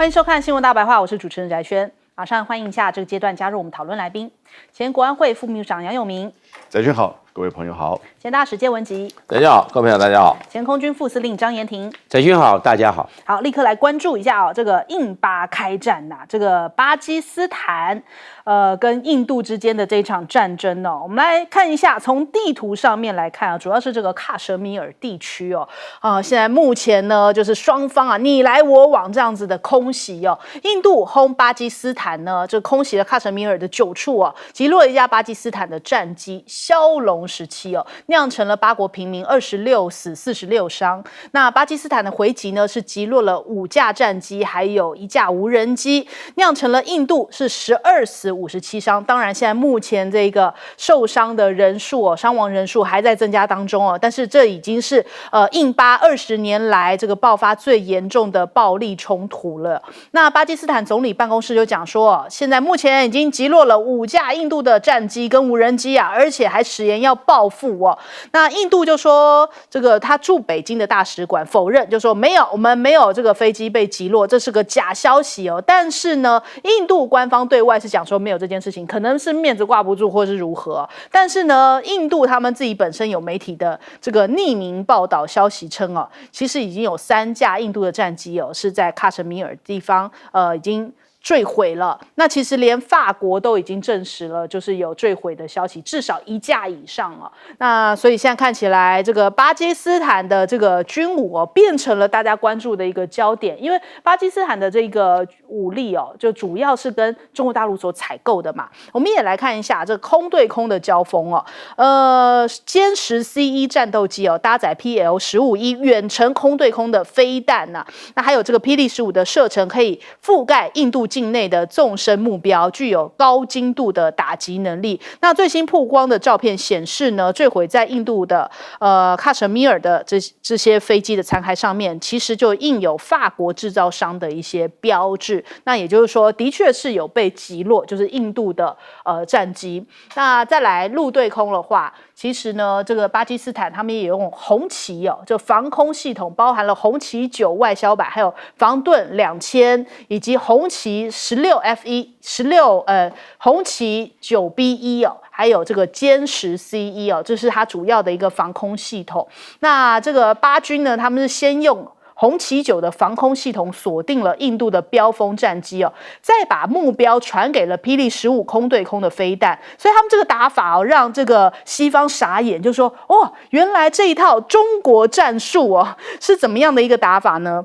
欢迎收看《新闻大白话》，我是主持人翟轩。马上欢迎一下这个阶段加入我们讨论来宾，前国安会副秘书长杨永明。翟轩好，各位朋友好。前大使谢文吉。大家好，各位朋友大家好。前空军副司令张延廷。翟轩好，大家好。好，立刻来关注一下这个印巴开战呐，这个巴基斯坦跟印度之间的这场战争哦，我们来看一下，从地图上面来看啊，主要是这个喀什米尔地区哦，现在目前呢就是双方啊你来我往这样子的空袭哦，印度轰巴基斯坦呢，这空袭了喀什米尔的9处哦，击落一架巴基斯坦的战机枭龙17哦，酿成了8国平民26死46伤。那巴基斯坦的回击呢是击落了5架战机，还有1架无人机，酿成了印度是12死57伤。当然，现在目前这个受伤的人数哦，伤亡人数还在增加当中哦。但是这已经是印巴20年来这个爆发最严重的暴力冲突了。那巴基斯坦总理办公室就讲说，现在目前已经击落了5架印度的战机跟无人机啊，而且还誓言要报复哦。那印度就说，这个他驻北京的大使馆否认，就说没有，我们没有这个飞机被击落，这是个假消息哦。但是呢，印度官方对外是讲说没有这件事情，可能是面子挂不住或是如何。但是呢，印度他们自己本身有媒体的这个匿名报道消息称哦，其实已经有3架印度的战机哦是在喀什米尔地方已经坠毁了。那其实连法国都已经证实了，就是有坠毁的消息，至少1架以上哦。那所以现在看起来，这个巴基斯坦的这个军武哦，变成了大家关注的一个焦点，因为巴基斯坦的这个武力哦，就主要是跟中国大陆所采购的嘛。我们也来看一下这空对空的交锋哦，歼十 C1 战斗机哦，搭载 PL-15E 远程空对空的飞弹呐，那还有这个霹雳15的射程可以覆盖印度境内的纵深目标，具有高精度的打击能力。那最新曝光的照片显示呢，坠毁在印度的喀什米尔的这些飞机的残骸上面，其实就印有法国制造商的一些标志。那也就是说，的确是有被击落，就是印度的战机。那再来陆对空的话，其实呢，这个巴基斯坦他们也用红旗哦，就防空系统包含了红旗9外销版，还有防盾2000，以及红旗16F1、红旗9B1哦，还有这个歼十 C1哦，这是它主要的一个防空系统。那这个巴军呢，他们是先用红旗9的防空系统锁定了印度的标风战机哦，再把目标传给了霹雳15空对空的飞弹，所以他们这个打法哦，让这个西方傻眼，就说哦，原来这一套中国战术哦是怎么样的一个打法呢？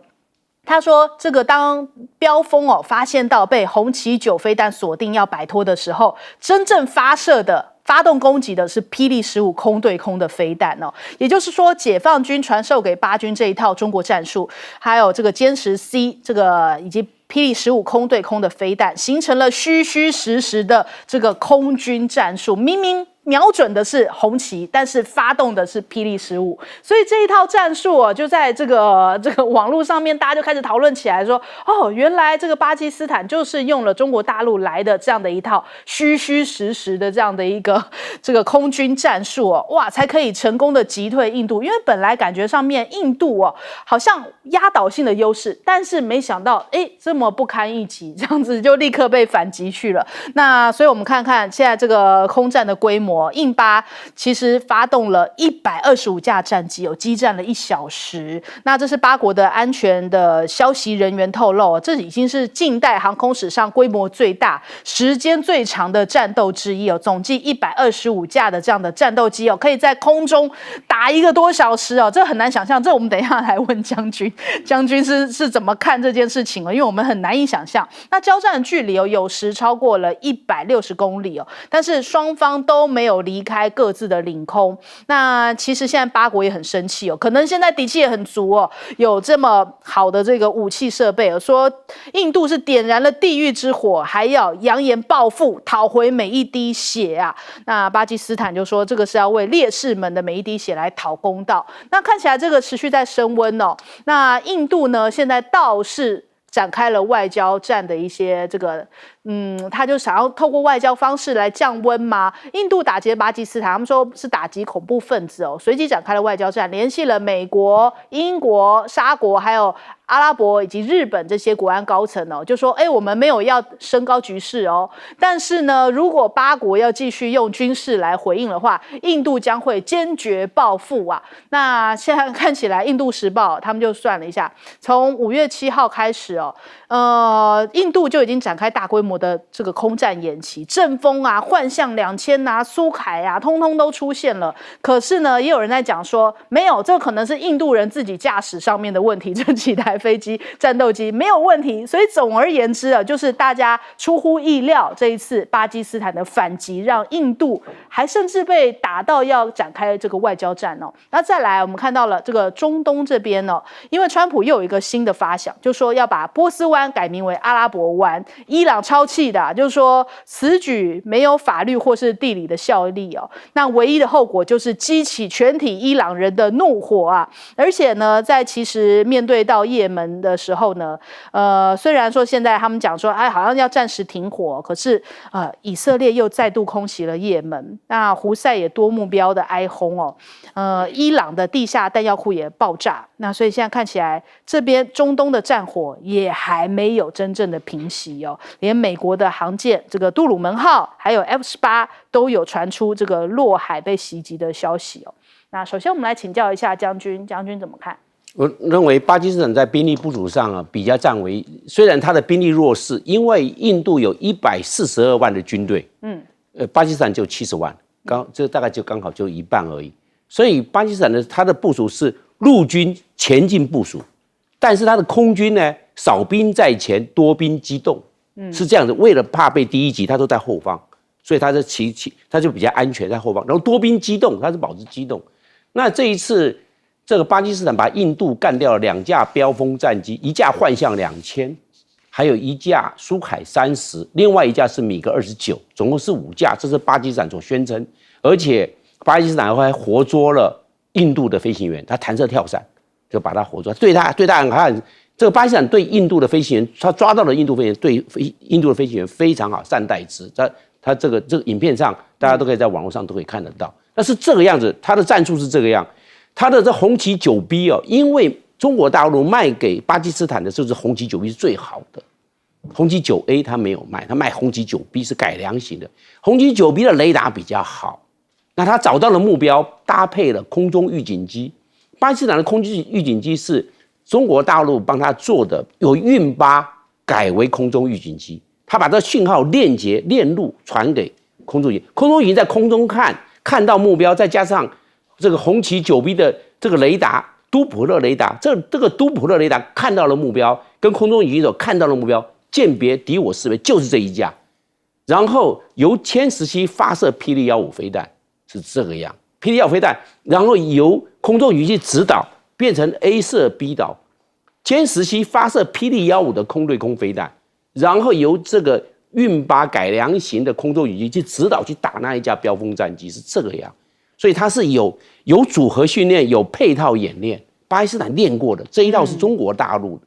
他说，这个当标风哦发现到被红旗9飞弹锁定要摆脱的时候，真正发动攻击的是霹雳15空对空的飞弹哦，也就是说，解放军传授给巴军这一套中国战术，还有这个歼十 C 这个以及霹雳15空对空的飞弹，形成了虚虚实实的这个空军战术，明明瞄准的是红旗，但是发动的是霹雳15，所以这一套战术哦，就在这个网络上面，大家就开始讨论起来说，哦，原来这个巴基斯坦就是用了中国大陆来的这样的一套虚虚实实的这样的一个这个空军战术哦，哇，才可以成功的击退印度。因为本来感觉上面印度哦好像压倒性的优势，但是没想到这么不堪一击，这样子就立刻被反击去了。那所以我们看看现在这个空战的规模。印巴其实发动了125架战机，激战了1小时。那这是8国的安全的消息人员透露，这已经是近代航空史上规模最大、时间最长的战斗之一哦。总计125架的这样的战斗机可以在空中打1个多小时哦，这很难想象。这我们等一下来问将军，将军是怎么看这件事情哦？因为我们很难以想象。那交战的距离有时超过了160公里哦，但是双方都没有离开各自的领空。那其实现在8国也很生气哦，可能现在底气也很足哦，有这么好的这个武器设备哦，说印度是点燃了地狱之火，还要扬言报复，讨回每一滴血啊。那巴基斯坦就说这个是要为烈士们的每一滴血来讨公道。那看起来这个持续在升温哦。那印度呢，现在倒是展开了外交战的一些这个他就想要透过外交方式来降温吗？印度打击了巴基斯坦，他们说是打击恐怖分子哦，随即展开了外交战，联系了美国、英国、沙国，还有阿拉伯以及日本这些国安高层哦，就说我们没有要升高局势哦，但是呢，如果八国要继续用军事来回应的话，印度将会坚决报复啊。那现在看起来，《印度时报》他们就算了一下，从5月7号开始哦，印度就已经展开大规模的这个空战演习，阵风啊、幻象2000啊、苏凯啊，通通都出现了。可是呢，也有人在讲说，没有，这可能是印度人自己驾驶上面的问题，这几台飞机、战斗机没有问题。所以总而言之就是大家出乎意料，这一次巴基斯坦的反击，让印度还甚至被打到要展开这个外交战哦。那再来，我们看到了这个中东这边哦，因为川普又有一个新的发想，就说要把波斯湾改名为阿拉伯湾。伊朗超气的就是说此举没有法律或是地理的效力哦。那唯一的后果就是激起全体伊朗人的怒火啊！而且呢，在其实面对到也门的时候呢，虽然说现在他们讲说，好像要暂时停火，可是以色列又再度空袭了也门，那胡塞也多目标的挨轰哦，伊朗的地下弹药库也爆炸，那所以现在看起来这边中东的战火也还没有真正的平息哦，连美国的航舰这个杜鲁门号还有 F-18都有传出这个落海被袭击的消息哦。那首先我们来请教一下将军怎么看？我认为巴基斯坦在兵力部署上比较占为，虽然他的兵力弱势，因为印度有142万的军队，巴基斯坦就70万，这大概就刚好就一半而已。所以巴基斯坦他的部署是陆军前进部署，但是他的空军呢少兵在前，多兵机动，是这样子。为了怕被第一击，他都在后方，所以他就比较安全在后方。然后多兵机动，他是保持机动。那这一次，这个巴基斯坦把印度干掉了2架标风战机，一架幻象2000，还有一架苏凯30，另外一架是米格29，总共是5架，这是巴基斯坦所宣称。而且巴基斯坦还活捉了印度的飞行员，他弹射跳伞就把他活捉。对他很看，这个巴基斯坦对印度的飞行员，他抓到了印度飞行员，对印度的飞行员非常好，善待之。他这个影片上，大家都可以在网络上都可以看得到。但是这个样子，他的战术是这个样，他的这红旗9B因为中国大陆卖给巴基斯坦的就是红旗9B是最好的，红旗9A 他没有卖，他卖红旗9B是改良型的，红旗9B 的雷达比较好。那他找到了目标，搭配了空中预警机。巴基斯坦的空中预警机是中国大陆帮他做的，由运8改为空中预警机，他把这讯号链路传给空中预警，空中预警在空中看到目标，再加上这个红旗9B 的这个雷达，都普勒雷达，这个都普勒雷达看到了目标，跟空中预警手看到了目标，鉴别敌我识别就是这一架，然后由歼17发射霹雳15飞弹，是这个样，霹雳15飞弹，然后由空中预警指导变成 A 射 B 导，歼17发射霹雳15的空对空飞弹，然后由这个运8改良型的空中预警去指导去打那一架标风战机，是这个样。所以它是有组合训练，有配套演练，巴基斯坦练过的这一套是中国大陆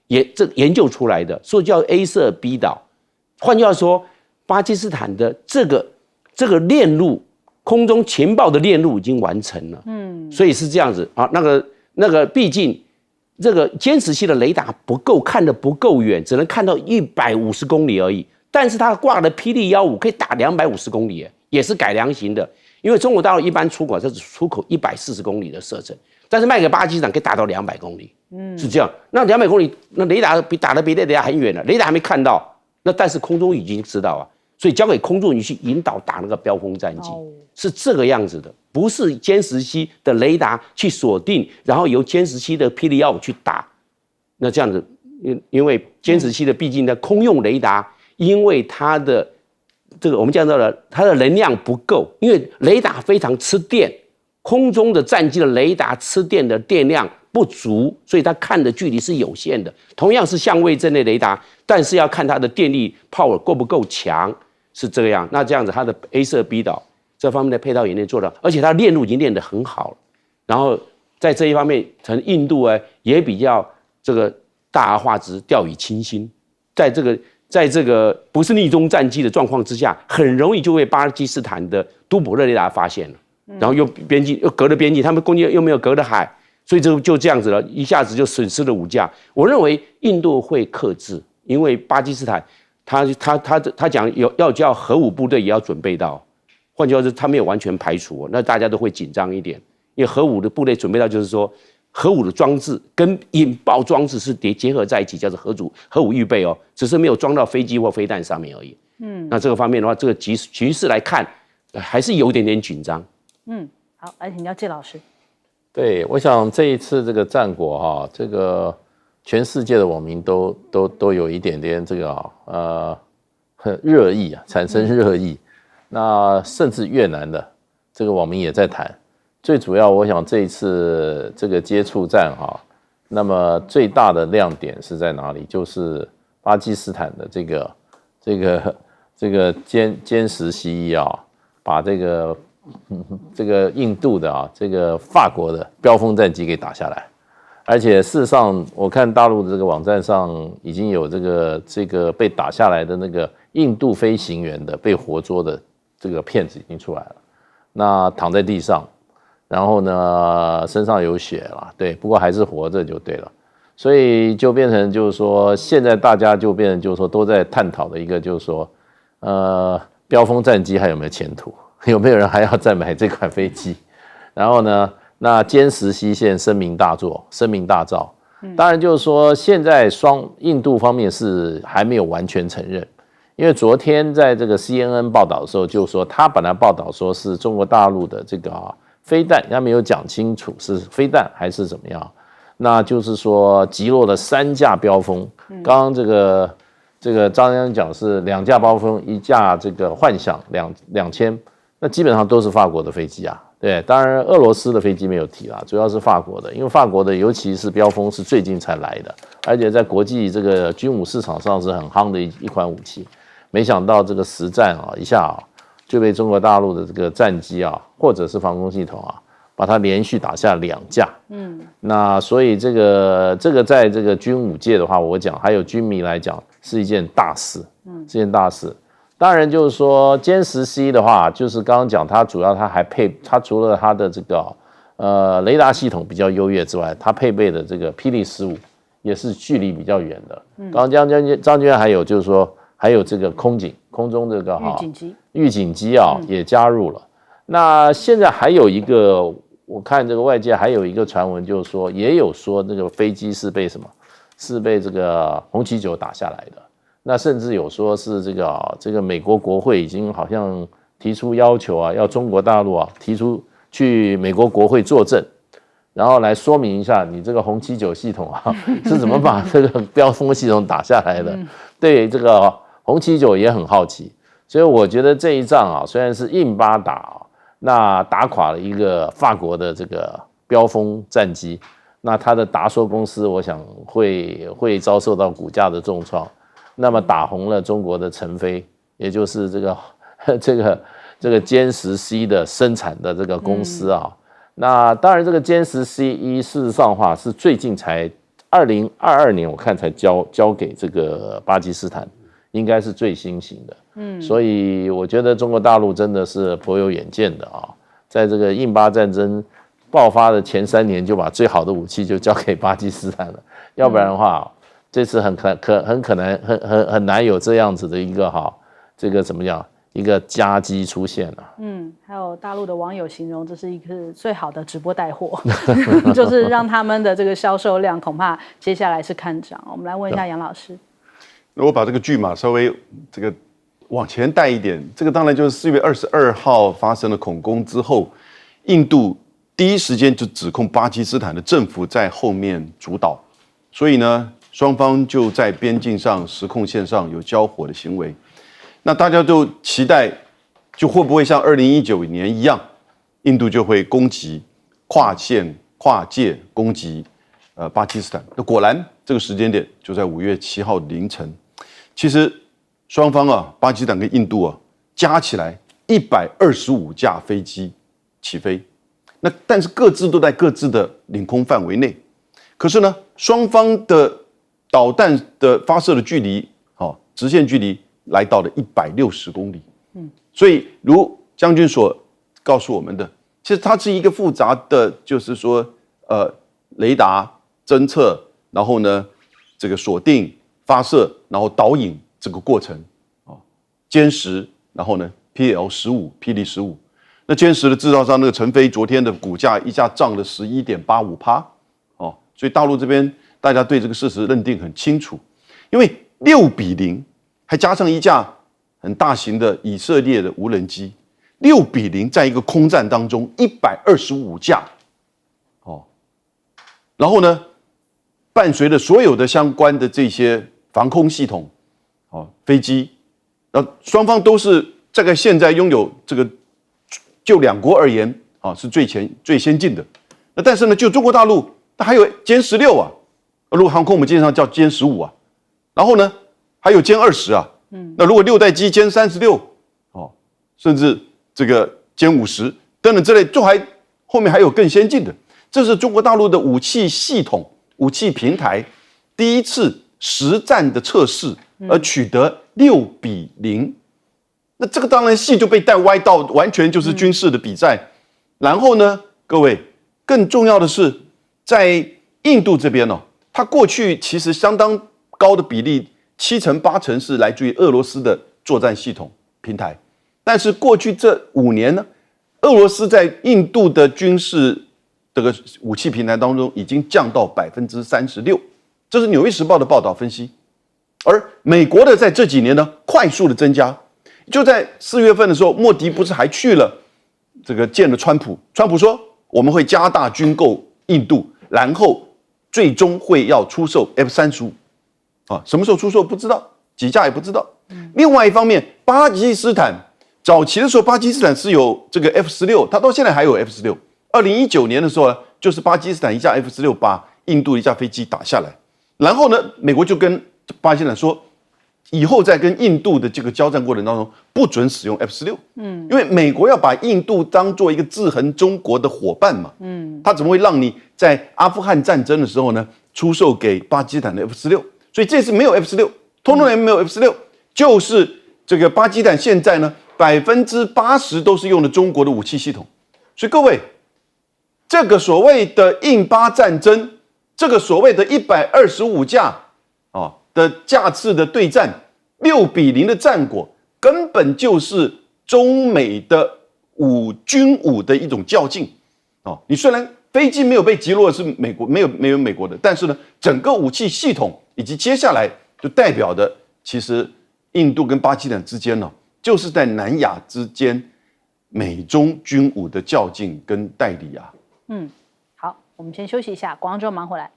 研究出来的，所以叫 A 射 B 导。换句话说，巴基斯坦的这个链路，空中情报的链路已经完成了。所以是这样子啊。那个毕竟这个歼17的雷达不够，看得不够远，只能看到150公里而已。但是它挂的霹雳15可以打250公里，也是改良型的。因为中国大陆一般出口，它只出口140公里的射程，但是卖给巴基斯坦可以打到200公里，是这样。那200公里，那雷达打得比雷达很远了，雷达还没看到，那但是空中已经知道啊，所以交给空中仪去引导打那个标风战机，是这个样子的，不是歼17的雷达去锁定，然后由歼17的霹雳15去打，那这样子，因为歼17的毕竟的空用雷达，因为它的这个我们讲到了，它的能量不够，因为雷达非常吃电，空中的战机的雷达吃电的电量不足，所以它看的距离是有限的。同样是相位阵列雷达，但是要看它的电力 power 够不够强，是这样。那这样子，它的 A 射 B 导这方面的配套演练做到，而且它链路已经练得很好了。然后在这一方面，从印度也比较这个大而化之，掉以轻心，在这个在这个不是逆中战机的状况之下，很容易就被巴基斯坦的都柏热雷达发现了，然后又隔了边境，他们攻击又没有隔了海，所以就这样子了，一下子就损失了5架。我认为印度会克制，因为巴基斯坦他讲要叫核武部队也要准备到，换句话说，他没有完全排除，那大家都会紧张一点，因为核武的部队准备到就是说。核武的装置跟引爆装置是结合在一起，叫做核武预备哦，只是没有装到飞机或飞弹上面而已。那这个方面的话，这个局势来看，还是有一点点紧张。好，来请教介老师。对，我想这一次这个战果哈，这个全世界的网民都有一点点这个热议啊，产生热议。那甚至越南的这个网民也在谈。最主要，我想这一次这个接触战哈，那么最大的亮点是在哪里？就是巴基斯坦的这个歼10C啊，把这个印度的啊，这个法国的标风战机给打下来，而且事实上，我看大陆的这个网站上已经有这个被打下来的那个印度飞行员的被活捉的这个片子已经出来了，那躺在地上。然后呢，身上有血了，对，不过还是活着就对了，所以就变成就是说，现在大家就变成就是说都在探讨的一个就是说，标风战机还有没有前途？有没有人还要再买这款飞机？然后呢，那歼10C现声名大作，声名大噪。当然就是说，现在印度方面是还没有完全承认，因为昨天在这个 CNN 报道的时候，就说他本来报道说是中国大陆的这个飞弹，他没有讲清楚是飞弹还是怎么样，那就是说击落了3架标风。刚刚这个张将讲是2架标风，1架这个幻想2000，那基本上都是法国的飞机啊。对，当然俄罗斯的飞机没有提啦，主要是法国的，因为法国的尤其是标风是最近才来的，而且在国际这个军武市场上是很夯的一款武器。没想到这个实战啊，一下就被中国大陆的这个战机啊，或者是防空系统啊，把它连续打下2架。那所以这个在这个军武界的话，我讲还有军迷来讲是一件大事，是一件大事。当然就是说歼10C的话，就是刚刚讲它主要它除了它的这个雷达系统比较优越之外，它配备的这个霹雳15也是距离比较远的。刚刚张军还有就是说还有这个空中这个预警机啊也加入了。那现在还有一个，我看这个外界还有一个传闻，就是说也有说那个飞机是被什么？是被这个红旗9打下来的。那甚至有说是这个美国国会已经好像提出要求啊，要中国大陆啊提出去美国国会作证，然后来说明一下你这个红旗9系统啊是怎么把这个标风系统打下来的。对这个红旗9也很好奇，所以我觉得这一仗啊，虽然是硬巴打那打垮了一个法国的这个标风战机，那它的达硕公司我想会遭受到股价的重创。那么打红了中国的成飞，也就是这个歼10C的生产的这个公司啊。那当然，这个歼10C事实上的话是最近才2022年我看才交给这个巴基斯坦，应该是最新型的。所以我觉得中国大陆真的是颇有远见的啊，在这个印巴战争爆发的前3年就把最好的武器就交给巴基斯坦了，要不然的话。这次很可能很难有这样子的一个这个怎么讲一个佳机出现了。还有大陆的网友形容这是一个最好的直播带货，就是让他们的这个销售量恐怕接下来是看涨。我们来问一下杨老师。那我把这个剧码稍微这个往前带一点，这个当然就是4月22号发生了恐攻之后，印度第一时间就指控巴基斯坦的政府在后面主导，所以呢。双方就在边境上、实控线上有交火的行为，那大家都期待，就会不会像2019年一样，印度就会攻击跨界攻击巴基斯坦？那果然这个时间点就在5月7号凌晨。其实双方巴基斯坦跟印度加起来125架飞机起飞，那但是各自都在各自的领空范围内，可是呢，双方的导弹的发射的距离，直线距离来到了160公里。所以如将军所告诉我们的，其实它是一个复杂的，就是说雷达侦测，然后呢这个锁定、发射，然后导引这个过程歼10，然后呢 PL15 霹雳15。那歼10的制造商那个成飞昨天的股价一下涨了11.85%，所以大陆这边大家对这个事实认定很清楚，因为6-0，还加上一架很大型的以色列的无人机，6-0在一个空战当中125架，然后呢，伴随着所有的相关的这些防空系统，飞机，双方都是大概现在拥有这个，就两国而言是最先进的。那但是呢，就中国大陆，它还有歼16啊，陆航空我们经常叫歼15啊，然后呢还有歼20啊，那如果6代机歼36，甚至这个歼50等等之类，后面还有更先进的。这是中国大陆的武器系统、武器平台第一次实战的测试，而取得6-0。那这个当然戏就被带歪到完全就是军事的比赛。然后呢，各位，更重要的是，在印度这边它过去其实相当高的比例，7成8成是来自于俄罗斯的作战系统平台。但是过去这5年呢，俄罗斯在印度的军事这个武器平台当中已经降到36%，这是《纽约时报》的报道分析。而美国的在这几年呢，快速的增加。就在4月份的时候，莫迪不是还去了这个见了川普？川普说我们会加大军购印度，然后最终会要出售 F-35什么时候出售不知道，几架也不知道。另外一方面，巴基斯坦早期的时候，巴基斯坦是有这个 F-16，它到现在还有 F-16。2019年的时候呢，就是巴基斯坦一架 F-16把印度一架飞机打下来，然后呢，美国就跟巴基斯坦说，以后在跟印度的这个交战过程当中，不准使用 F-16，因为美国要把印度当做一个制衡中国的伙伴嘛，他怎么会让你在阿富汗战争的时候呢，出售给巴基斯坦的 F-16？所以这次没有 F-16，通通人没有 F-16，就是这个巴基斯坦现在呢，80%都是用的中国的武器系统，所以各位。这个所谓的印巴战争，这个所谓的125架的架次的对战，6-0的战果，根本就是中美的军武的一种较劲。你虽然飞机没有被击落是美国没有美国的，但是呢，整个武器系统以及接下来就代表的，其实印度跟巴基斯坦之间呢，就是在南亚之间美中军武的较劲跟代理啊。好，我们先休息一下，广告之后马上回来。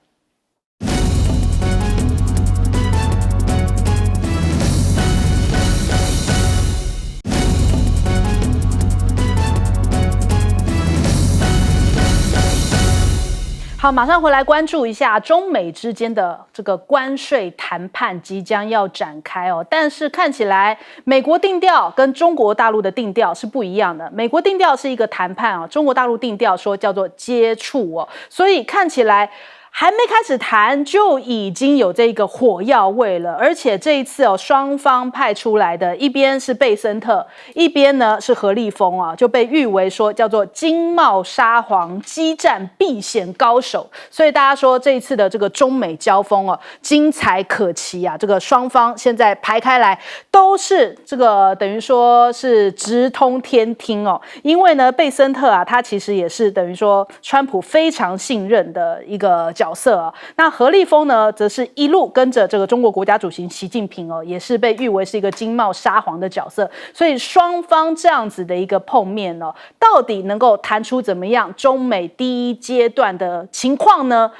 好，马上回来关注一下中美之间的这个关税谈判即将要展开但是看起来美国定调跟中国大陆的定调是不一样的。美国定调是一个谈判中国大陆定调说叫做接触所以看起来还没开始谈就已经有这个火药味了，而且这一次双方派出来的一边是贝森特，一边呢是何立峰就被誉为说叫做经贸沙皇、激战避险高手，所以大家说这一次的这个中美交锋精彩可期这个双方现在排开来都是这个等于说是直通天听因为呢贝森特他其实也是等于说川普非常信任的一个角色那何立峰呢，则是一路跟着这个中国国家主席习近平也是被誉为是一个经贸沙皇的角色，所以双方这样子的一个碰面到底能够谈出怎么样中美第一阶段的情况呢？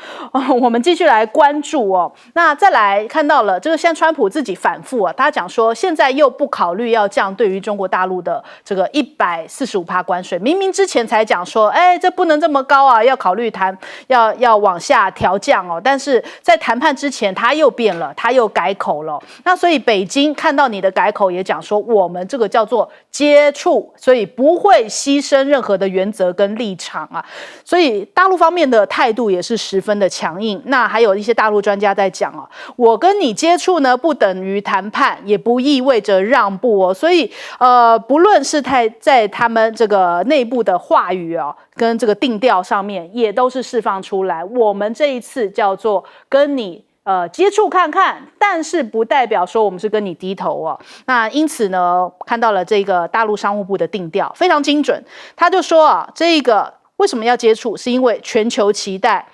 我们继续来关注那再来看到了这个，现在川普自己反复他讲说，现在又不考虑要降对于中国大陆的这个145%关税，明明之前才讲说，这不能这么高要考虑谈要往下调降哦，但是在谈判之前他又变了，他又改口了。那所以北京看到你的改口，也讲说我们这个叫做接触，所以不会牺牲任何的原则跟立场啊。所以大陆方面的态度也是十分的强硬。那还有一些大陆专家在讲哦，我跟你接触呢，不等于谈判，也不意味着让步哦。所以不论是在他们这个内部的话语哦，跟这个定调上面，也都是释放出来。我们这一次叫做跟你接触看看，但是不代表说我们是跟你低头哦。那因此呢，看到了这个大陆商务部的定调非常精准，他就说啊，这个为什么要接触，是因为全球期待。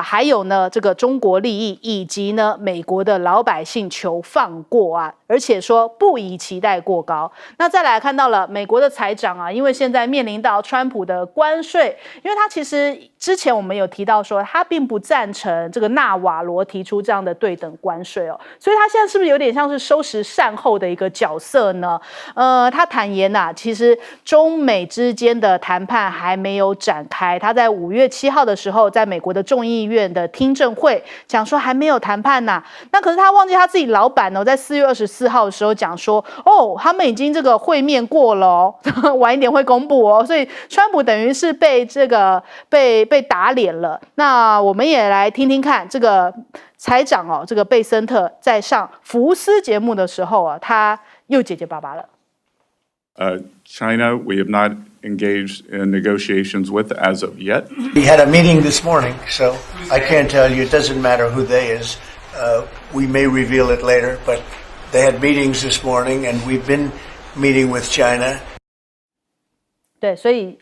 还有呢，这个中国利益以及呢美国的老百姓求放过啊，而且说不宜期待过高。那再来看到了美国的财长啊，因为现在面临到川普的关税，因为他其实之前我们有提到说他并不赞成这个纳瓦罗提出这样的对等关税哦，所以他现在是不是有点像是收拾善后的一个角色呢？他坦言啊，其实中美之间的谈判还没有展开。他在5月7号的时候，在美国的众议院的听证会讲说还没有谈判呐，那可是他忘记他自己老板在4月24号的时候讲说，他们已经这个会面过了哦，晚一点会公布哦，所以川普等于是被这个被打脸了。那我们也来听听看这个财长哦，这个贝森特在上福斯节目的时候啊，他又结结巴巴了。China, we have not engaged in negotiations with as of yet. We had a meeting this morning, so I can't tell you. It doesn't matter who they is. We may reveal it later, but they had meetings this morning, and we've been meeting with China. 对，所以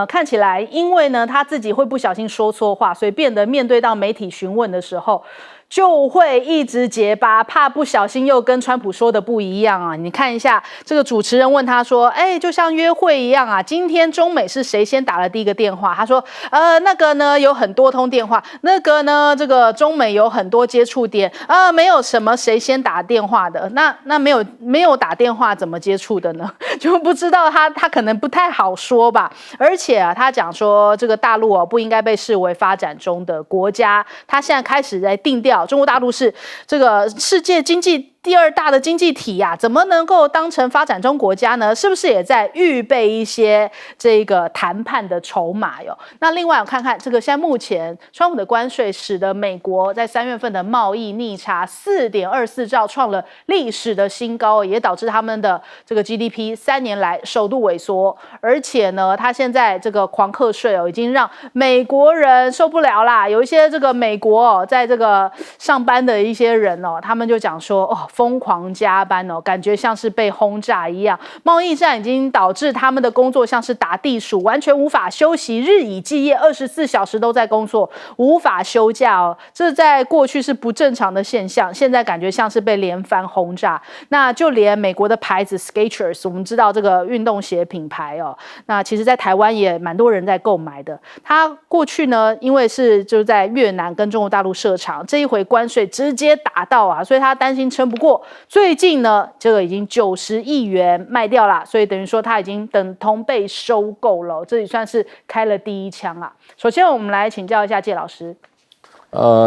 看起来，因为呢他自己会不小心说错话，所以变得面对到媒体询问的时候，就会一直结巴，怕不小心又跟川普说的不一样啊！你看一下这个主持人问他说：“就像约会一样啊，今天中美是谁先打了第一个电话？”他说：“那个呢有很多通电话，那个呢这个中美有很多接触点没有什么谁先打电话的。那没有打电话怎么接触的呢？就不知道他可能不太好说吧。而且啊，他讲说这个大陆不应该被视为发展中的国家，他现在开始在定调。中国大陆是这个世界经济第2大的经济体呀，怎么能够当成发展中国家呢？是不是也在预备一些这个谈判的筹码哟？那另外我看看这个，现在目前川普的关税使得美国在3月份的贸易逆差4.24兆，创了历史的新高，也导致他们的这个 GDP 3年来首度萎缩。而且呢，他现在这个狂课税已经让美国人受不了啦。有一些这个美国在这个上班的一些人他们就讲说疯狂加班感觉像是被轰炸一样。贸易战已经导致他们的工作像是打地鼠，完全无法休息，日以继夜，24小时都在工作，无法休假这在过去是不正常的现象，现在感觉像是被连番轰炸。那就连美国的牌子 Skechers， 我们知道这个运动鞋品牌那其实在台湾也蛮多人在购买的。它过去呢，因为是就在越南跟中国大陆设厂，这一回关税直接打到所以他担心撑不过。最近呢，这个已经90亿元卖掉了，所以等于说他已经等同被收购了，这也算是开了第一枪啊。首先我们来请教一下介老师。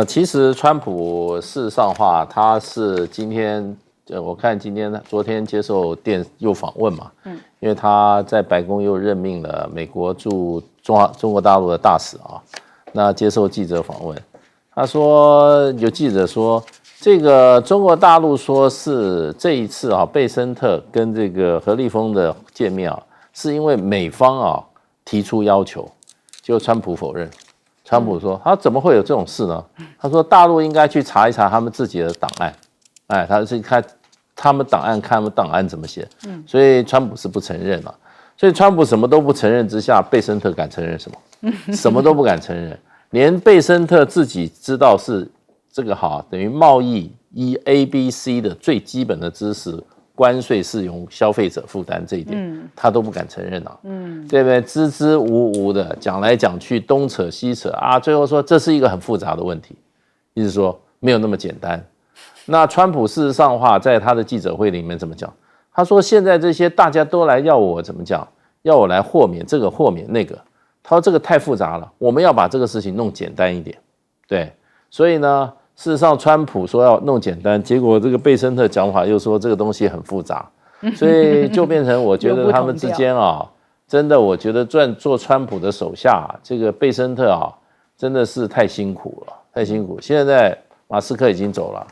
其实川普事实上话，他是今天我看昨天接受又访问嘛，因为他在白宫又任命了美国驻中国大陆的大使那接受记者访问，他说有记者说。这个中国大陆说是这一次贝森特跟这个何立峰的见面是因为美方提出要求，结果川普否认。川普说他怎么会有这种事呢？他说大陆应该去查一查他们自己的档案，他是看他们档案，看他们档案怎么写。所以川普是不承认了。所以川普什么都不承认之下，贝森特敢承认什么？什么都不敢承认，连贝森特自己知道是。这个等于贸易ABC 的最基本的知识，关税是由消费者负担这一点，他都不敢承认对不对？支支吾吾的讲来讲去，东扯西扯最后说这是一个很复杂的问题，意思说没有那么简单。那川普事实上的话，在他的记者会里面怎么讲？他说现在这些大家都来要我怎么讲？要我来豁免这个豁免那个，他说这个太复杂了，我们要把这个事情弄简单一点。对，所以呢，事实上川普说要弄简单，结果这个贝森特讲法又说这个东西很复杂，所以就变成我觉得他们之间啊，真的我觉得做川普的手下，这个贝森特啊，真的是太辛苦了，太辛苦。现在马斯克已经走了，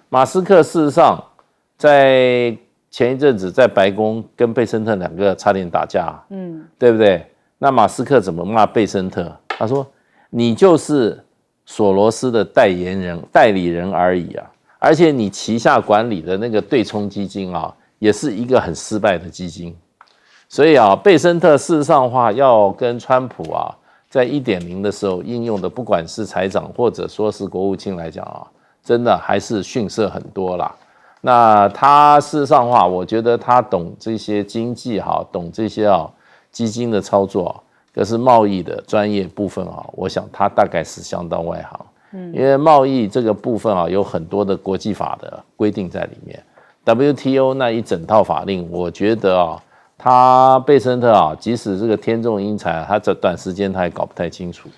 马斯克事实上在前一阵子在白宫跟贝森特两个差点打架，对不对？那马斯克怎么骂贝森特？他说：“你就是索罗斯的代理人而已啊！而且你旗下管理的那个对冲基金啊，也是一个很失败的基金。所以啊，贝森特事实上的话，要跟川普啊，在1.0的时候应用的，不管是财长或者说是国务卿来讲啊，真的还是逊色很多啦。那他事实上的话，我觉得他懂这些经济哈，懂这些基金的操作，可是贸易的专业部分我想他大概是相当外行，因为贸易这个部分有很多的国际法的规定在里面 ，WTO 那一整套法令，我觉得他贝森特即使这个天纵英才，他这短时间他也搞不太清楚。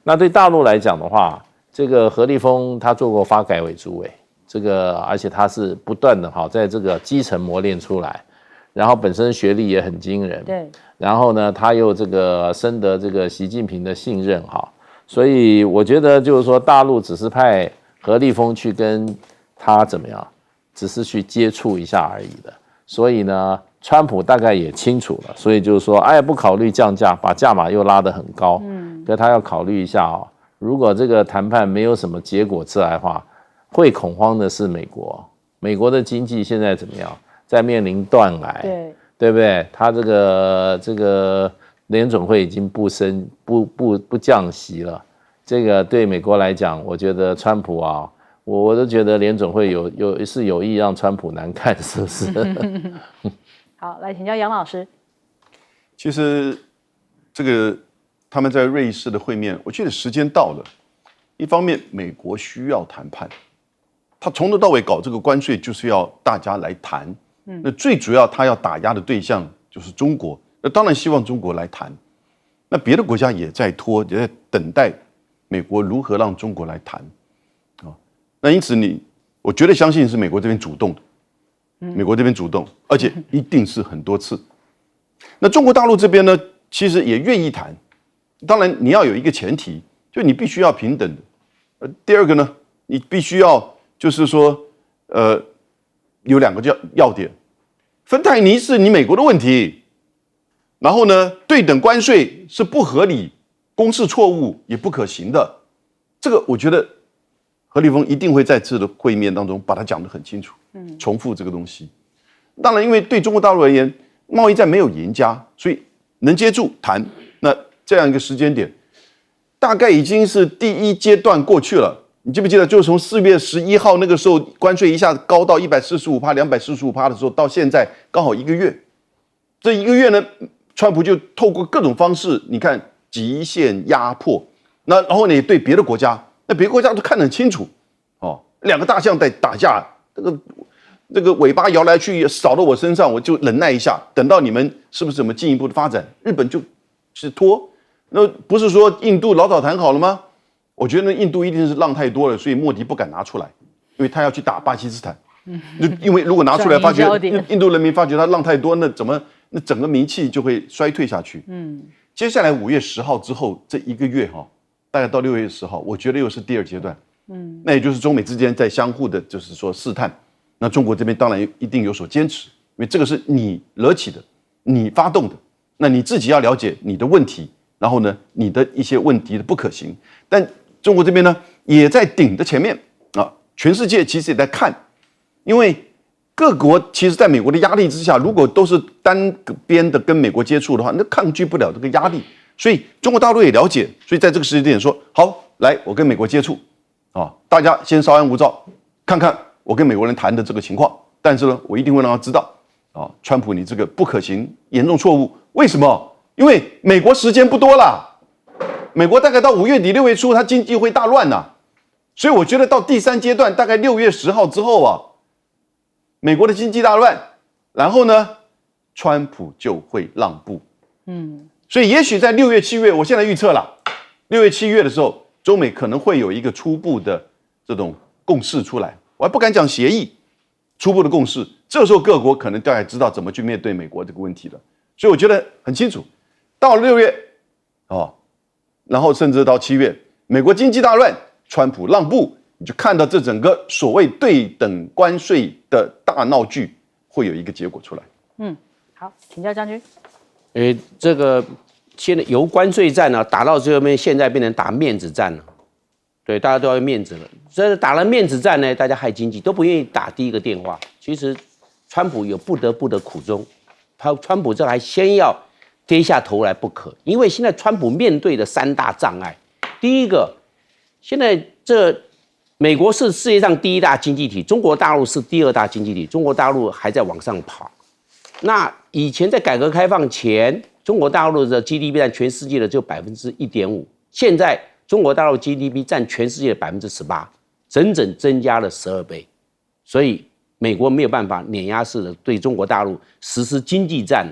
那对大陆来讲的话，这个何立峰他做过发改委主委，这个而且他是不断的在这个基层磨练出来，然后本身学历也很惊人，对，然后呢他又这个深得这个习近平的信任所以我觉得就是说大陆只是派何立峰去跟他怎么样，只是去接触一下而已的，所以呢。川普大概也清楚了，所以就是说，不考虑降价，把价码又拉得很高。可他要考虑一下如果这个谈判没有什么结果出来的话，会恐慌的是美国。美国的经济现在怎么样？在面临断崖，对不对？他这个联准会已经不降息了，这个对美国来讲，我觉得川普我都觉得联准会有意让川普难看，是不是？好，来请教杨老师。其实这个他们在瑞士的会面，我觉得时间到了。一方面，美国需要谈判，他从头到尾搞这个关税就是要大家来谈。那最主要他要打压的对象就是中国，那当然希望中国来谈。那别的国家也在拖，也在等待美国如何让中国来谈那因此我绝对相信是美国这边主动的。美国这边主动，而且一定是很多次。那中国大陆这边呢，其实也愿意谈。当然，你要有一个前提，就你必须要平等的。第二个呢，你必须要就是说，有2个要点：芬太尼是你美国的问题，然后呢，对等关税是不合理、公示错误也不可行的。这个我觉得何立峰一定会在这次的会面当中把它讲得很清楚。重复这个东西，当然，因为对中国大陆而言，贸易战没有赢家，所以能接住谈。那这样一个时间点，大概已经是第1阶段过去了。你记不记得，就是从4月11号那个时候，关税一下子高到145%、245%的时候，到现在刚好1个月。这1个月呢，川普就透过各种方式，你看极限压迫，然后呢，也对别的国家，那别的国家都看得很清楚，2个大象在打架。这个尾巴摇来去扫到我身上，我就忍耐一下，等到你们是不是怎么进一步的发展？日本就是拖，那不是说印度老早谈好了吗？我觉得印度一定是浪太多了，所以莫迪不敢拿出来，因为他要去打巴基斯坦。因为如果拿出来，发觉印度人民发觉他浪太多，那整个名气就会衰退下去。接下来5月10号之后这1个月大概到6月10号，我觉得又是第2阶段。那也就是中美之间在相互的，就是说试探。那中国这边当然一定有所坚持，因为这个是你惹起的，你发动的，那你自己要了解你的问题，然后呢，你的一些问题的不可行。但中国这边呢，也在顶的前面全世界其实也在看，因为各国其实在美国的压力之下，如果都是单边的跟美国接触的话，那抗拒不了这个压力。所以中国大陆也了解，所以在这个时间点说，好，来，我跟美国接触。大家先稍安勿躁，看看我跟美国人谈的这个情况。但是呢，我一定会让他知道，川普你这个不可行，严重错误。为什么？因为美国时间不多了，美国大概到5月底6月初，它经济会大乱所以我觉得到第3阶段，大概6月10号之后美国的经济大乱，然后呢，川普就会让步。所以也许在6月7月，我现在预测了，6月7月的时候。中美可能会有一个初步的这种共识出来，我还不敢讲协议，初步的共识，这时候各国可能大概知道怎么去面对美国这个问题了。所以我觉得很清楚，到了6月，然后甚至到7月，美国经济大乱，川普让步，你就看到这整个所谓对等关税的大闹剧会有一个结果出来。好，请教将军。这个现在由关税战呢打到最后面，现在变成打面子战了。对，大家都要面子了。这打了面子战呢，大家害经济都不愿意打第一个电话。其实，川普有不得不的苦衷，川普这还先要跌下头来不可，因为现在川普面对的3大障碍，第一个，现在美国是世界上第1大经济体，中国大陆是第2大经济体，中国大陆还在往上跑。那以前在改革开放前，中国大陆的 GDP 占全世界的只有1.5%，现在中国大陆 GDP 占全世界的18%，整整增加了12倍。所以美国没有办法碾压式的对中国大陆实施经济战，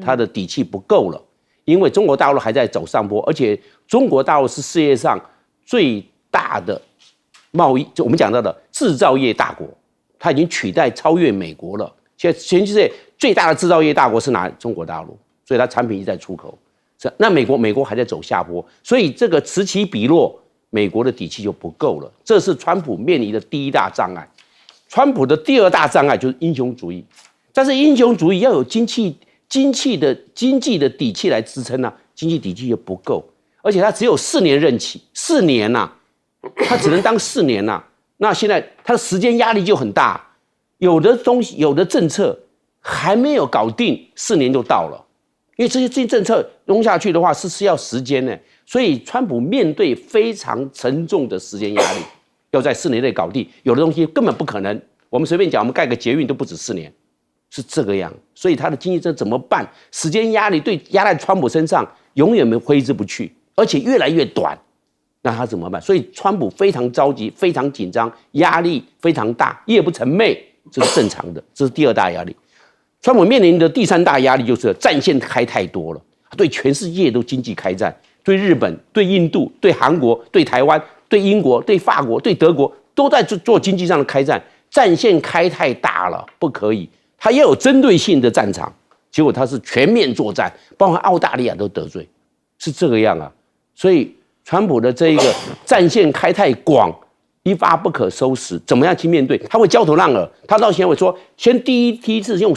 它的底气不够了，因为中国大陆还在走上坡，而且中国大陆是世界上最大的贸易，就我们讲到的制造业大国，它已经超越美国了。现在全世界最大的制造业大国是哪？中国大陆，所以它产品一直在出口。那美国还在走下坡，所以这个此起彼落，美国的底气就不够了。这是川普面临的第1大障碍。川普的第2大障碍就是英雄主义，但是英雄主义要有经济的底气来支撑啊，经济底气又不够，而且他只有4年任期，4年呐，他只能当4年呐。那现在他的时间压力就很大，有的东西有的政策还没有搞定，4年就到了。因为这些政策弄下去的话是要时间呢，所以川普面对非常沉重的时间压力，要在4年内搞定，有的东西根本不可能。我们随便讲，我们盖个捷运都不止4年，是这个样。所以他的经济政策怎么办？时间压力压在川普身上，永远挥之不去，而且越来越短。那他怎么办？所以川普非常着急，非常紧张，压力非常大，夜不成寐，这是正常的，这是第2大压力。川普面临的第3大压力就是战线开太多了，对全世界都经济开战，对日本、对印度、对韩国、对台湾、对英国、对法国、对德国都在做经济上的开战，战线开太大了，不可以。他也有针对性的战场，结果他是全面作战，包括澳大利亚都得罪，是这个样啊。所以川普的这一个战线开太广，一发不可收拾，怎么样去面对？他会焦头烂额。他到现在会说，第一次用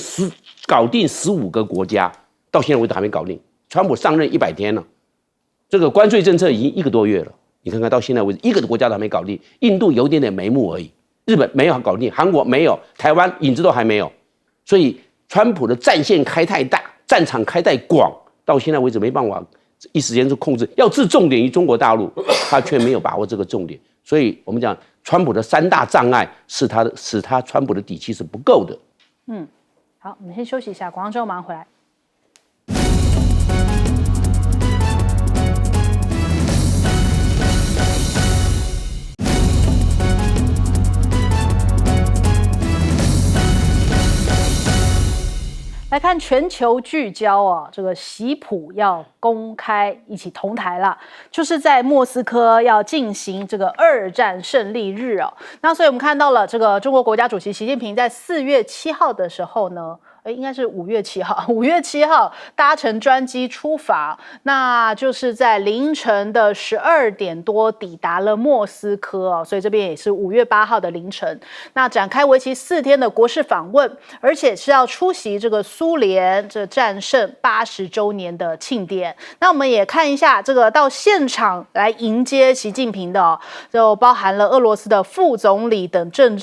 搞定15个国家，到现在为止还没搞定。川普上任100天了，这个关税政策已经1个多月了，你看看到现在为止1个国家都还没搞定。印度有一点点眉目而已，日本没有搞定，韩国没有，台湾影子都还没有。所以川普的战线开太大，战场开太广，到现在为止没办法一时间就控制，要置重点于中国大陆，他却没有把握这个重点。所以我们讲，川普的3大障碍使他川普的底气是不够的。好，我们先休息一下，广告之后马上回来。来看全球聚焦哦，这个习普要公开一起同台了，就是在莫斯科要进行这个2战胜利日哦。那所以我们看到了这个中国国家主席习近平在4月7号的时候呢，应该是5月7号搭乘专机出访，那就是在凌晨的12点多抵达了莫斯科哦，所以这边也是5月8号的凌晨，那展开为期4天的国事访问，而且是要出席这个苏联这战胜80周年的庆典。那我们也看一下这个到现场来迎接习近平的哦，就包含了俄罗斯的副总理等政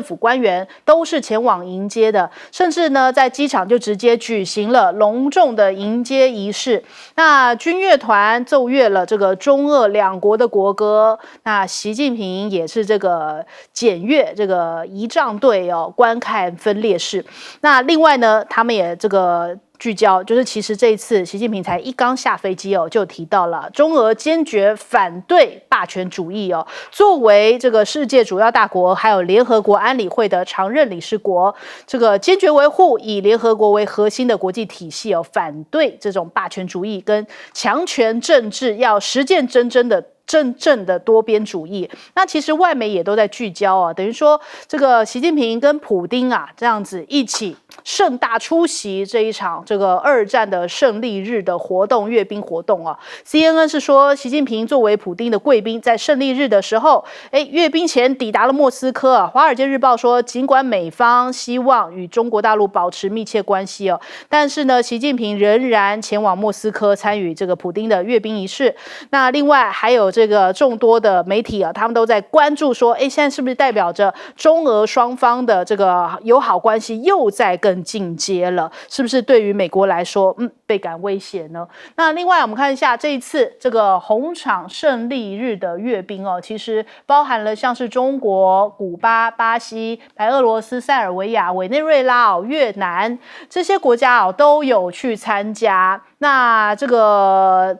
府官员都是前往迎接的，甚至呢在机场就直接举行了隆重的迎接仪式。那军乐团奏乐了这个中俄2国的国歌，那习近平也是这个检阅这个仪仗队哦，观看分列式。那另外呢，他们也这个聚焦，就是其实这一次习近平才刚下飞机哦，就提到了中俄坚决反对霸权主义哦。作为这个世界主要大国，还有联合国安理会的常任理事国，这个坚决维护以联合国为核心的国际体系哦，反对这种霸权主义跟强权政治，要实践真正的真正的多边主义。那其实外媒也都在聚焦啊，等于说这个习近平跟普丁啊这样子一起盛大出席这一场这个2战的胜利日的活动，阅兵活动啊。CNN 是说，习近平作为普丁的贵宾，在胜利日的时候，阅兵前抵达了莫斯科啊。华尔街日报说，尽管美方希望与中国大陆保持密切关系哦，但是呢，习近平仍然前往莫斯科参与这个普丁的阅兵仪式。那另外还有这个众多的媒体啊，他们都在关注说，现在是不是代表着中俄双方的这个友好关系又在更进阶了？是不是对于美国来说，倍感威胁呢？那另外我们看一下这一次这个红场胜利日的阅兵哦，其实包含了像是中国、古巴、巴西、白俄罗斯、塞尔维亚、委内瑞拉、越南这些国家都有去参加。那这个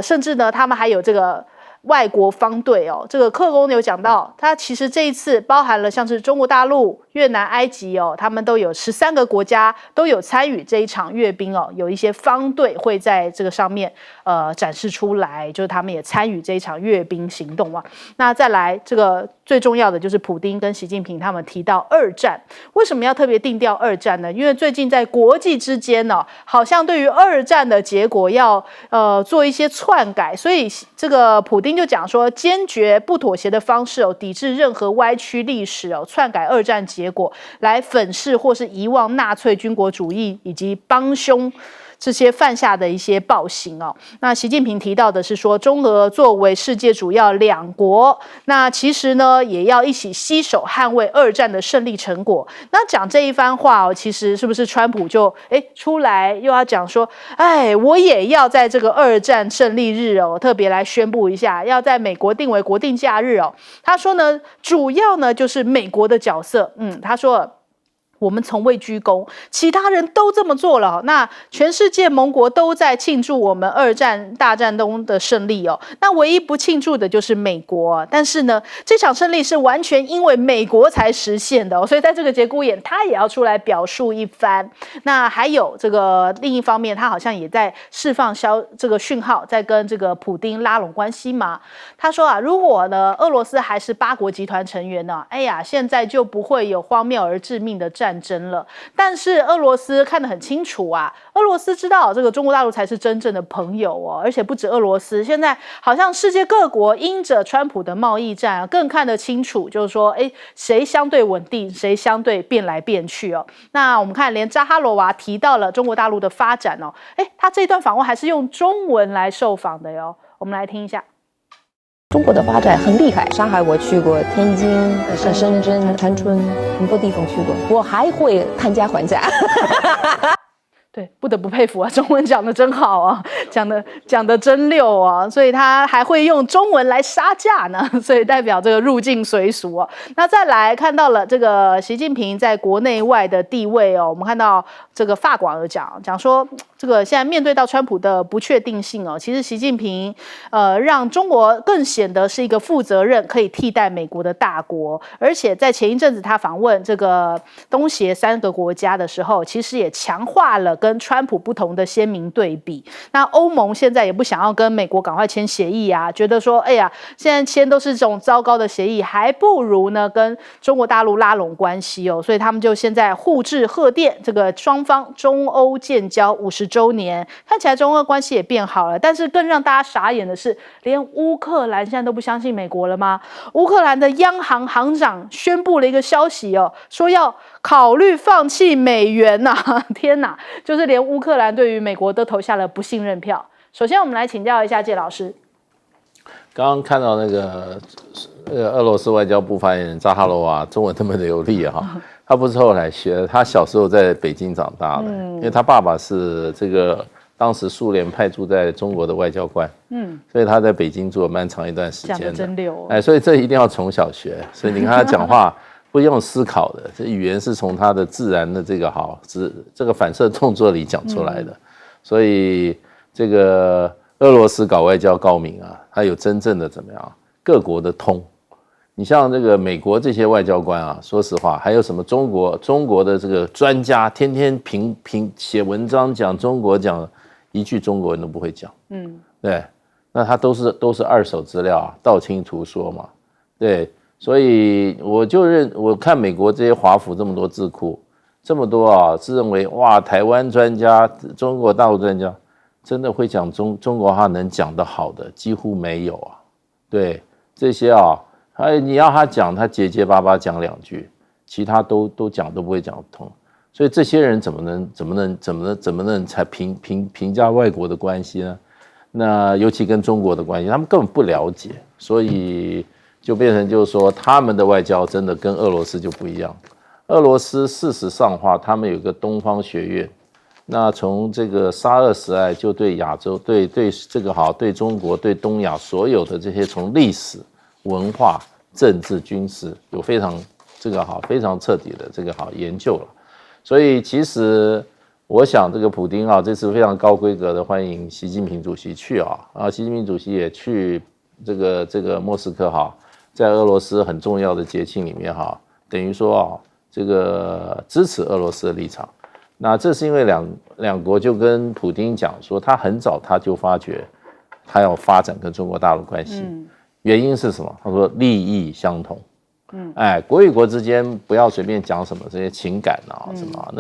甚至呢，他们还有这个外国方队哦。这个克公有讲到，他其实这一次包含了像是中国大陆、越南、埃及哦，他们都有13个国家都有参与这一场阅兵哦，有一些方队会在这个上面展示出来，就是他们也参与这一场阅兵行动啊。那再来这个最重要的就是普丁跟习近平他们提到2战，为什么要特别定调2战呢？因为最近在国际之间呢，好像对于2战的结果要做一些篡改，所以这个普丁就讲说，坚决不妥协的方式抵制任何歪曲历史篡改2战结果，来粉饰或是遗忘纳粹军国主义以及帮凶这些犯下的一些暴行哦。那习近平提到的是说，中俄作为世界主要2国，那其实呢也要一起携手捍卫2战的胜利成果。那讲这一番话其实是不是川普就出来又要讲说，我也要在这个2战胜利日特别来宣布一下，要在美国定为国定假日哦。他说呢，主要呢就是美国的角色，他说，我们从未居功，其他人都这么做了，那全世界盟国都在庆祝我们2战大战中的胜利哦。那唯一不庆祝的就是美国，但是呢，这场胜利是完全因为美国才实现的所以在这个节骨眼，他也要出来表述一番。那还有这个另一方面，他好像也在释放这个讯号，在跟这个普丁拉拢关系嘛。他说如果呢俄罗斯还是8国集团成员呢，现在就不会有荒谬而致命的战争了。但是俄罗斯看得很清楚俄罗斯知道这个中国大陆才是真正的朋友而且不止俄罗斯，现在好像世界各国因着川普的贸易战更看得清楚，就是说谁相对稳定，谁相对变来变去那我们看连扎哈罗娃提到了中国大陆的发展他这一段访问还是用中文来受访的哟，我们来听一下。中国的发展很厉害，上海我去过，天津、深圳、长春，很多地方去过，我还会讨价还价。对，不得不佩服中文讲得真好讲得真溜所以他还会用中文来杀价呢，所以代表这个入境随俗那再来看到了这个习近平在国内外的地位我们看到这个法广有讲说，这个现在面对到川普的不确定性其实习近平让中国更显得是一个负责任可以替代美国的大国，而且在前一阵子他访问这个东协3个国家的时候，其实也强化了跟川普不同的鲜明对比。那欧盟现在也不想要跟美国赶快签协议觉得说现在签都是这种糟糕的协议，还不如呢跟中国大陆拉拢关系所以他们就现在互致贺电，这个双方中欧建交50周年，看起来中俄关系也变好了。但是更让大家傻眼的是，连乌克兰现在都不相信美国了吗？乌克兰的央行行长宣布了一个消息说要考虑放弃美元天哪，就是连乌克兰对于美国都投下了不信任票。首先我们来请教一下介老师，刚刚看到那个俄罗斯外交部发言人扎哈罗娃中文那么流利他不是后来学的，他小时候在北京长大的因为他爸爸是这个当时苏联派驻在中国的外交官所以他在北京住了蛮长一段时间的，讲得真溜所以这一定要从小学，所以你看他讲话不用思考的，这语言是从他的自然的这个反射动作里讲出来的所以这个俄罗斯搞外交高明他有真正的怎么样各国的通。你像这个美国这些外交官说实话，还有什么中国的这个专家，天天写文章讲中国，讲一句中国人都不会讲对，那它都是二手资料啊，道听途说嘛，对，所以我看美国这些华府这么多智库，这么多啊，自认为哇台湾专家、中国大陆专家，真的会讲中国话能讲得好的几乎没有啊，对这些啊，你要他讲，他结结巴巴讲2句，其他都讲都不会讲得通。所以这些人怎么能才评价外国的关系呢？那尤其跟中国的关系，他们根本不了解，所以就变成就是说，他们的外交真的跟俄罗斯就不一样。俄罗斯事实上话，他们有一个东方学院，那从这个沙俄时代就对亚洲、对这个好、对中国、对东亚所有的这些从历史、文化、政治、军事有非常彻底的这个好研究了。所以其实我想，这个普丁啊，这次非常高规格的欢迎习近平主席去啊，习近平主席也去这个莫斯科哈，在俄罗斯很重要的节庆里面哈，等于说啊，这个支持俄罗斯的立场。那这是因为两国就跟普丁讲说，他很早他就发觉他要发展跟中国大陆关系，原因是什么？他说利益相同。国与国之间不要随便讲什么这些情感啊什么，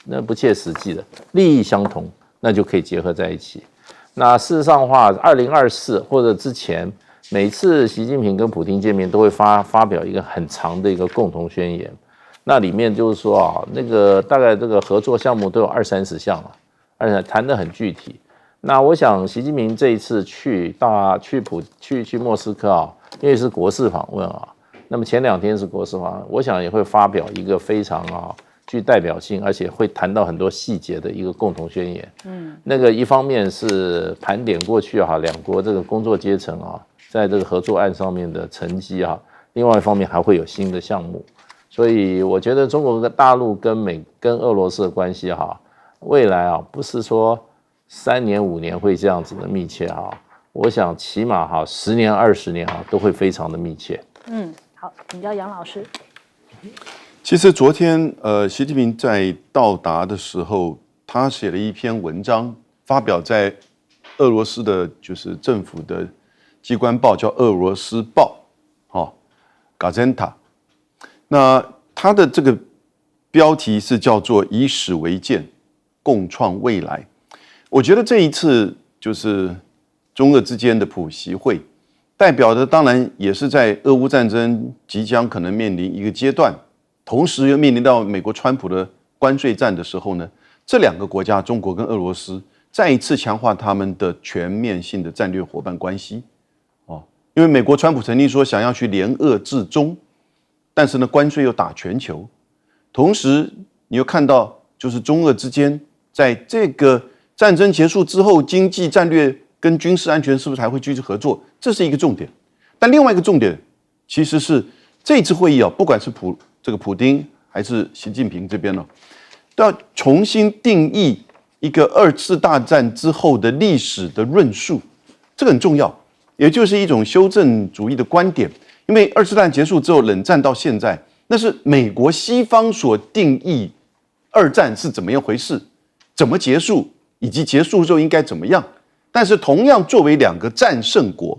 那不切实际的，利益相同，那就可以结合在一起。那事实上的话，2024或者之前，每次习近平跟普丁见面都会发表一个很长的一个共同宣言，那里面就是说啊，那个大概这个合作项目都有20-30项了，而且谈得很具体。那我想习近平这一次去莫斯科啊，因为是国事访问啊。那么前2天是国事访问，我想也会发表一个非常具代表性，而且会谈到很多细节的一个共同宣言。那个一方面是盘点过去两国这个工作阶层在这个合作案上面的成绩另外一方面还会有新的项目。所以我觉得中国大陆跟俄罗斯的关系未来不是说3年5年会这样子的密切我想起码10年20年都会非常的密切。好，请教杨老师。其实昨天习近平在到达的时候，他写了一篇文章，发表在俄罗斯的就是政府的机关报，叫《俄罗斯报》Gazeta。那他的这个标题是叫做"以史为鉴，共创未来"。我觉得这一次就是中俄之间的普习会，代表的当然也是在俄乌战争即将可能面临一个阶段，同时又面临到美国川普的关税战的时候呢，这2个国家中国跟俄罗斯再一次强化他们的全面性的战略伙伴关系。因为美国川普曾经说想要去联俄制中，但是呢关税又打全球，同时你又看到就是中俄之间在这个战争结束之后，经济战略跟军事安全是不是还会继续合作？这是一个重点。但另外一个重点其实是这次会议不管是普丁还是习近平这边都要重新定义一个2次大战之后的历史的论述，这个很重要，也就是一种修正主义的观点。因为2次大战结束之后，冷战到现在，那是美国西方所定义2战是怎么样回事，怎么结束，以及结束之后应该怎么样。但是同样作为2个战胜国，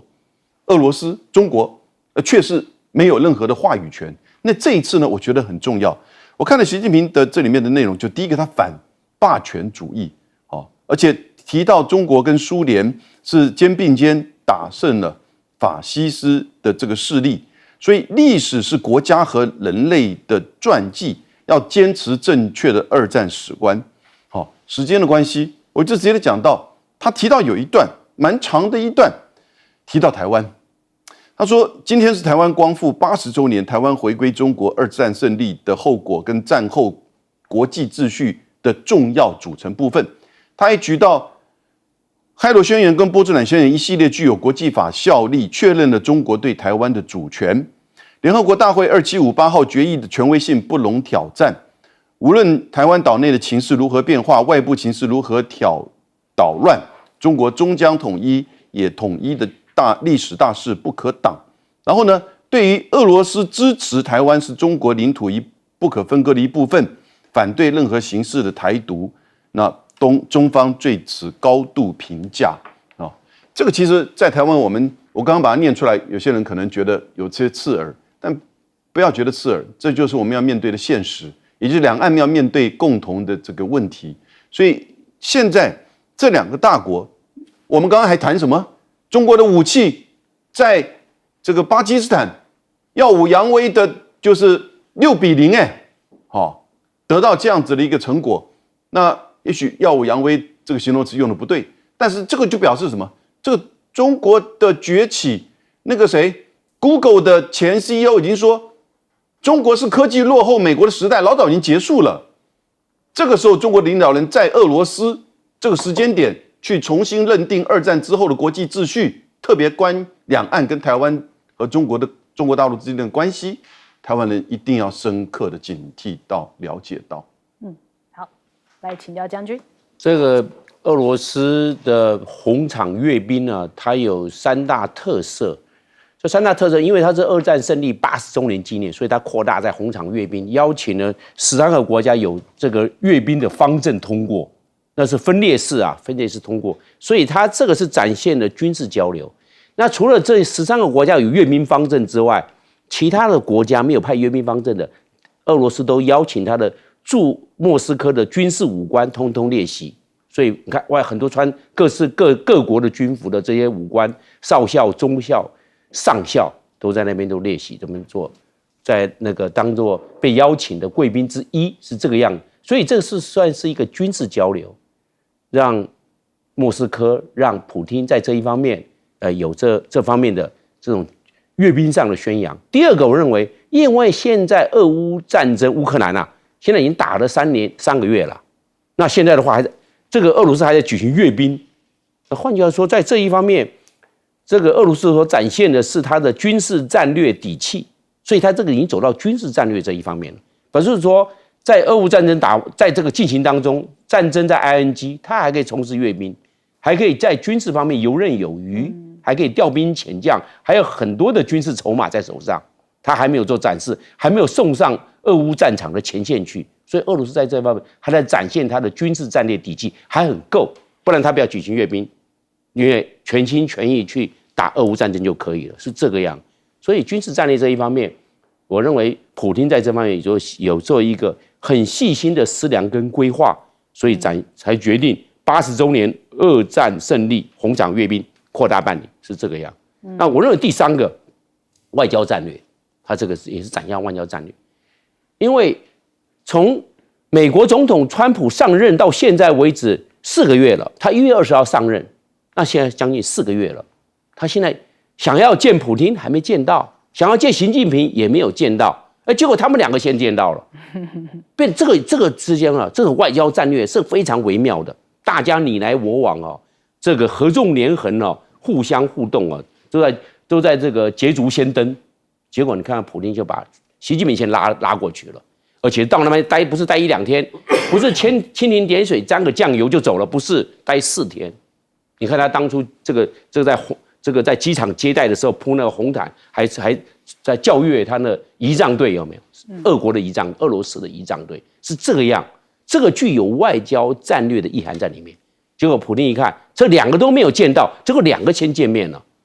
俄罗斯、中国却是没有任何的话语权。那这一次呢，我觉得很重要。我看了习近平的这里面的内容，就第一个他反霸权主义，而且提到中国跟苏联是肩并肩打胜了法西斯的这个势力，所以历史是国家和人类的传记，要坚持正确的2战史观。时间的关系，我就直接的讲到，他提到有一段蛮长的一段，提到台湾。他说今天是台湾光复80周年，台湾回归中国2战胜利的后果跟战后国际秩序的重要组成部分。他还举到开罗宣言跟波茨坦宣言一系列具有国际法效力，确认了中国对台湾的主权。联合国大会2758号决议的权威性不容挑战。无论台湾岛内的情势如何变化，外部情势如何捣乱，中国终将统一，也统一的历史大势不可挡。然后呢，对于俄罗斯支持台湾是中国领土不可分割的一部分，反对任何形式的台独，那中方对此高度评价。这个其实，在台湾我刚刚把它念出来，有些人可能觉得有些刺耳，但不要觉得刺耳，这就是我们要面对的现实，也就是两岸要面对共同的这个问题。所以现在这两个大国，我们刚刚还谈什么？中国的武器在这个巴基斯坦耀武扬威的，就是6-0，得到这样子的一个成果。那也许耀武扬威这个形容词用的不对，但是这个就表示什么？这个中国的崛起，那个谁 ，Google 的前 CEO 已经说，中国是科技落后美国的时代老早已经结束了。这个时候，中国领导人在俄罗斯这个时间点去重新认定2战之后的国际秩序，特别关两岸跟台湾和中国大陆之间的关系，台湾人一定要深刻的警惕到、了解到。好，来请教将军。这个俄罗斯的红场阅兵呢，它有3大特色。这3大特色，因为它是2战胜利80周年纪念，所以它扩大在红场阅兵，邀请了13个国家有这个阅兵的方阵通过，那是分列式通过，所以它这个是展现了军事交流。那除了这13个国家有阅兵方阵之外，其他的国家没有派阅兵方阵的，俄罗斯都邀请他的驻莫斯科的军事武官通通列席。所以你看，很多穿各国的军服的这些武官、少校、中校、上校都在那边都列席，这么做，在那个当做被邀请的贵宾之一，是这个样。所以这是算是一个军事交流，让莫斯科、让普丁在这一方面，有这方面的这种阅兵上的宣扬。第二个，我认为，因为现在俄乌战争，乌克兰现在已经打了3个月了，那现在的话这个俄罗斯还在举行阅兵，换句话说，在这一方面，这个俄罗斯所展现的是它的军事战略底气，所以它这个已经走到军事战略这一方面了。表示说，在俄乌战争在这个进行当中，战争在 ING， 它还可以从事阅兵，还可以在军事方面游刃有余，还可以调兵遣将，还有很多的军事筹码在手上，它还没有做展示，还没有送上俄乌战场的前线去。所以俄罗斯在这方面还在展现它的军事战略底气还很够，不然他不要举行阅兵，因为全心全意去打俄乌战争就可以了，是这个样。所以军事战略这一方面，我认为普丁在这方面有做一个很细心的思量跟规划，所以才决定80周年2战胜利红场阅兵扩大办理，是这个样。那我认为第3个外交战略，它这个也是展现外交战略，因为从美国总统川普上任到现在为止4个月了，他1月20号上任，那现在将近4个月了，他现在想要见普丁还没见到，想要见习近平也没有见到，结果他们2个先见到了，变这个之间这种外交战略是非常微妙的，大家你来我往这个合纵连横互相互动都在这个捷足先登，结果你看看普丁就把习近平先拉过去了。而且到那边不是待1-2天，不是蜻蜓点水沾个酱油就走了，不是待4天。你看他当初这个在机场接待的时候铺那个红毯，还在教育他的仪仗队有没有？俄国的仪仗，俄罗斯的仪仗队是这个样，这个具有外交战略的意涵在里面。结果普丁一看，这2个都没有见到，结果2个先见面了，